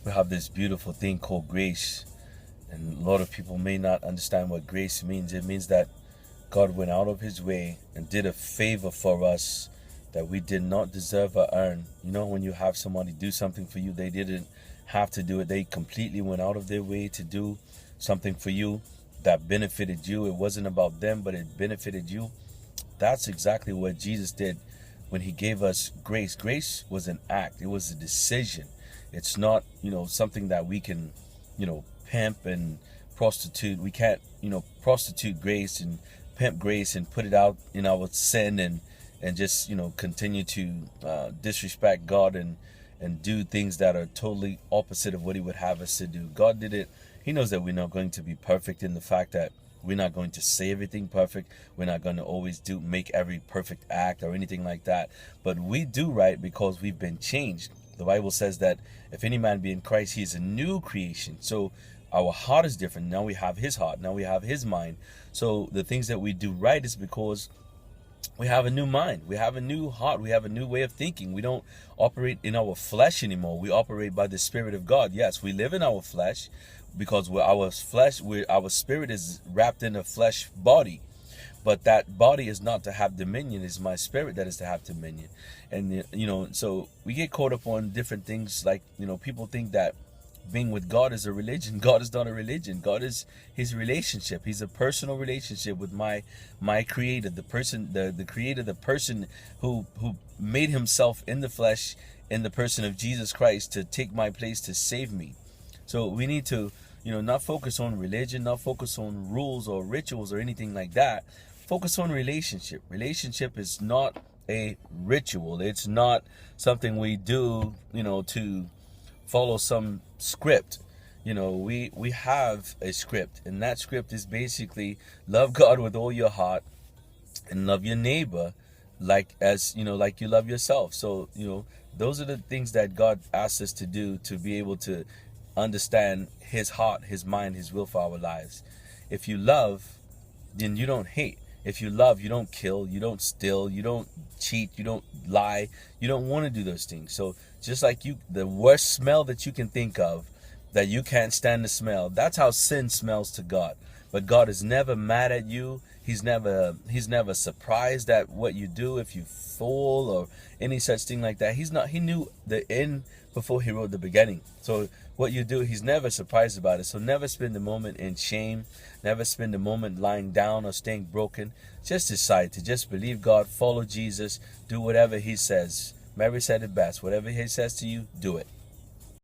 we have this beautiful thing called grace. And a lot of people may not understand what grace means. It means that God went out of his way and did a favor for us that we did not deserve or earn. You know, when you have somebody do something for you, they didn't have to do it. They completely went out of their way to do something for you that benefited you. It wasn't about them, but it benefited you. That's exactly what Jesus did when he gave us grace. Grace was an act. It was a decision. It's not, something that we can, pimp and prostitute. We can't, prostitute grace and pimp grace and put it out in our sin and just, continue to disrespect God and do things that are totally opposite of what he would have us to do. God did it. He knows that we're not going to be perfect in the fact that we're not going to say everything perfect. We're not going to always make every perfect act or anything like that. But we do right because we've been changed. The Bible says that if any man be in Christ, he is a new creation. So our heart is different. Now we have his heart. Now we have his mind. So the things that we do right is because we have a new mind. We have a new heart. We have a new way of thinking. We don't operate in our flesh anymore. We operate by the Spirit of God. Yes, we live in our flesh because our spirit is wrapped in a flesh body. But that body is not to have dominion. It's my spirit that is to have dominion. And, so we get caught up on different things like, people think that being with God is a religion. God is not a religion. God is his relationship. He's a personal relationship with my creator, the creator, the person who made himself in the flesh in the person of Jesus Christ to take my place, to save me. So we need to, not focus on religion, not focus on rules or rituals or anything like that. Focus on relationship. Relationship is not a ritual. It's not something we do, to follow some script. We have a script, and that script is basically love God with all your heart and love your neighbor like you love yourself. So, those are the things that God asks us to do to be able to understand his heart, his mind, his will for our lives. If you love, then you don't hate. If you love, you don't kill, you don't steal, you don't cheat, you don't lie, you don't want to do those things. So just like the worst smell that you can think of, that you can't stand the smell, that's how sin smells to God. But God is never mad at you. He's never surprised at what you do if you fall or any such thing like that. He knew the end before he wrote the beginning. So what you do, he's never surprised about it. So never spend the moment in shame. Never spend the moment lying down or staying broken. Just decide to just believe God, follow Jesus, do whatever he says. Mary said it best. Whatever he says to you, do it.